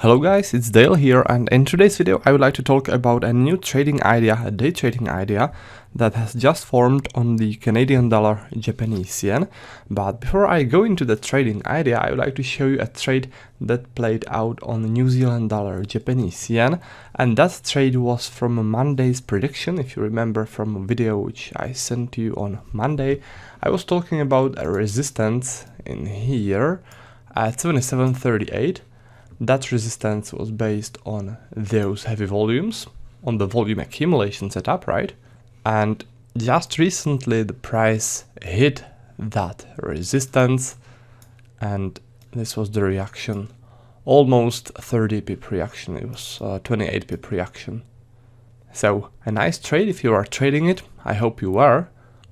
Hello guys, it's Dale here, and in today's video I would like to talk about a new trading idea, a day trading idea that has just formed on the Canadian dollar Japanese yen. But before I go into the trading idea, I would like to show you a trade that played out on the New Zealand dollar Japanese yen, and that trade was from Monday's prediction. If you remember from a video which I sent to you on Monday, I was talking about a resistance in here at 77.38. That resistance was based on those heavy volumes, on the volume accumulation setup, right? And just recently the price hit that resistance, and this was the reaction, almost 30 pip reaction. It was 28 pip reaction. So a nice trade if you are trading it. I hope you are.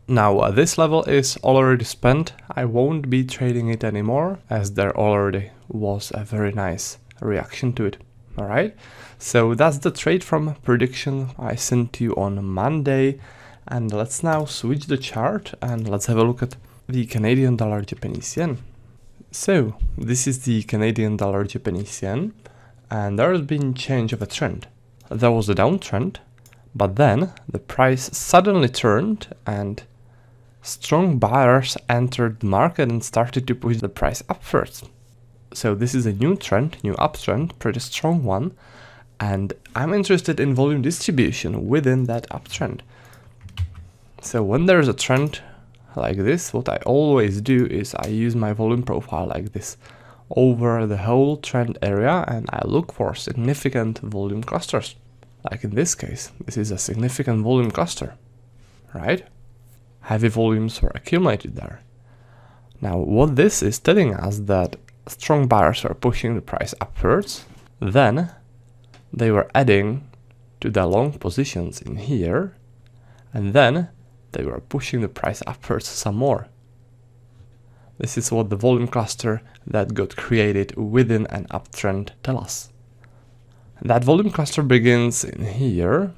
Now this level is already spent. I won't be trading it anymore, as there already was a very nice reaction to it. Alright, so that's the trade from prediction I sent to you on Monday, and let's now switch the chart and let's have a look at the Canadian dollar Japanese yen. So this is the Canadian dollar Japanese yen, and there has been change of a trend. There was a downtrend, but then the price suddenly turned and strong buyers entered the market and started to push the price upwards. So this is a new trend, new uptrend, pretty strong one, and I'm interested in volume distribution within that uptrend. So when there's a trend like this, what I always do is I use my volume profile like this over the whole trend area, and I look for significant volume clusters. Like in this case, this is a significant volume cluster, right? Heavy volumes were accumulated there. Now what this is telling us that strong buyers were pushing the price upwards, then they were adding to the long positions in here, and then they were pushing the price upwards some more. This is what the volume cluster that got created within an uptrend tells us. That volume cluster begins in here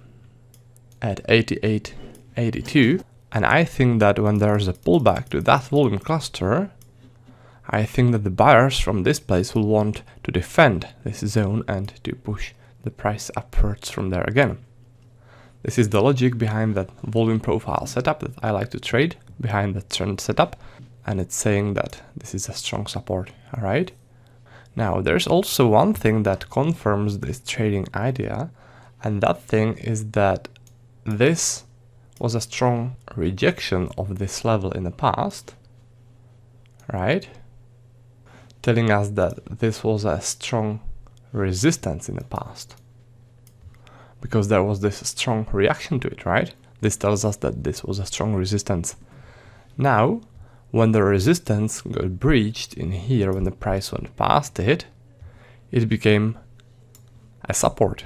at 88.82. And I think that when there's a pullback to that volume cluster, I think that the buyers from this place will want to defend this zone and to push the price upwards from there again. This is the logic behind that volume profile setup that I like to trade, behind the trend setup, and it's saying that this is a strong support, alright? Now there's also one thing that confirms this trading idea, and that thing is that this was a strong rejection of this level in the past, right? Telling us that this was a strong resistance in the past, because there was this strong reaction to it, right? This tells us that this was a strong resistance. Now, when the resistance got breached in here, when the price went past it, it became a support,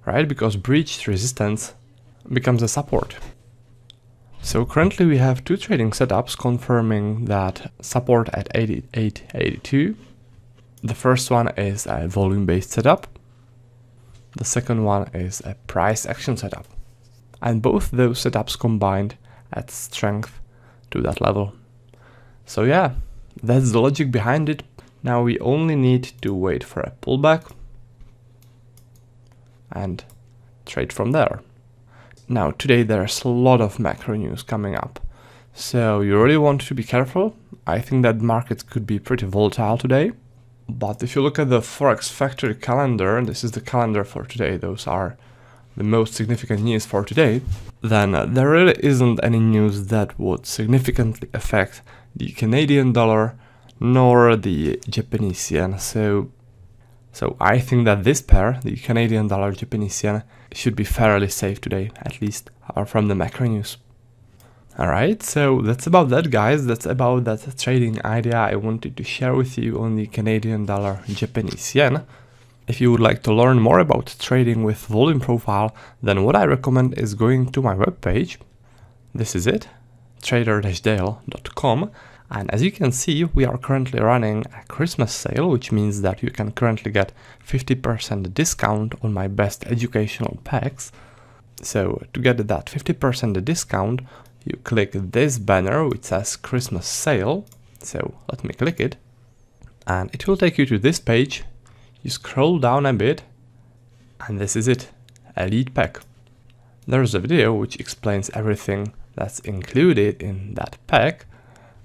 right? Because breached resistance becomes a support. So currently we have two trading setups confirming that support at 88.82. The first one is a volume-based setup. The second one is a price action setup. And both those setups combined add strength to that level. So yeah, that's the logic behind it. Now we only need to wait for a pullback and trade from there. Now today there's a lot of macro news coming up, so you really want to be careful. I think that markets could be pretty volatile today, but if you look at the forex factory calendar, this is the calendar for today, those are the most significant news for today, then there really isn't any news that would significantly affect the Canadian dollar nor the Japanese yen. So I think that this pair, the Canadian dollar Japanese yen, should be fairly safe today, at least from the macro news. Alright, so that's about that, guys. That's about that trading idea I wanted to share with you on the Canadian dollar Japanese yen. If you would like to learn more about trading with volume profile, then what I recommend is going to my webpage. This is it, trader-dale.com. And as you can see, we are currently running a Christmas sale, which means that you can currently get 50% discount on my best educational packs. So to get that 50% discount, you click this banner which says Christmas sale. So let me click it, and it will take you to this page. you scroll down a bit, and this is it, Elite Pack. There's a video which explains everything that's included in that pack.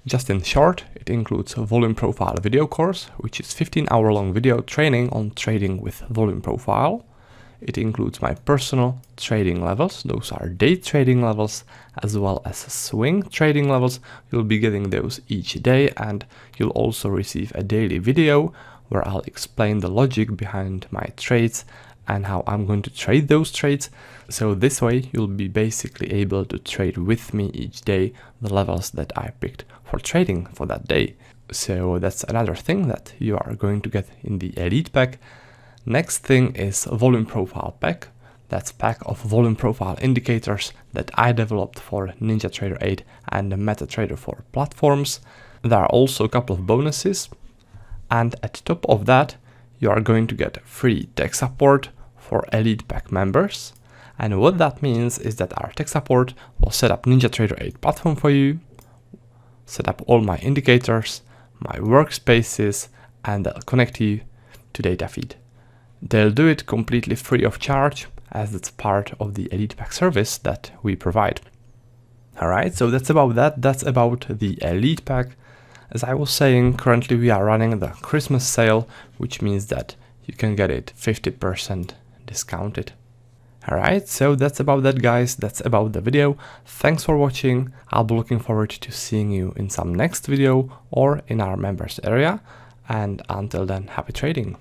Just in short, it includes a volume profile video course, which is 15-hour-long video training on trading with volume profile. It includes my personal trading levels. Those are day trading levels as well as swing trading levels. You'll be getting those each day, and you'll also receive a daily video where I'll explain the logic behind my trades and how I'm going to trade those trades. So this way you'll be basically able to trade with me each day the levels that I picked for trading for that day. So that's another thing that you are going to get in the Elite Pack. Next thing is volume profile pack. That's pack of volume profile indicators that I developed for NinjaTrader 8 and MetaTrader 4 platforms. There are also a couple of bonuses, and at top of that you are going to get free tech support for Elite Pack members. And what that means is that our tech support will set up NinjaTrader 8 platform for you, set up all my indicators, my workspaces, and they'll connect you to data feed. They'll do it completely free of charge, as it's part of the Elite Pack service that we provide. Alright, so that's about that. That's about the Elite Pack. As I was saying, currently we are running the Christmas sale, which means that you can get it 50% discounted. Alright, so that's about that, guys. That's about the video. Thanks for watching. I'll be looking forward to seeing you in some next video or in our members area. And until then, happy trading.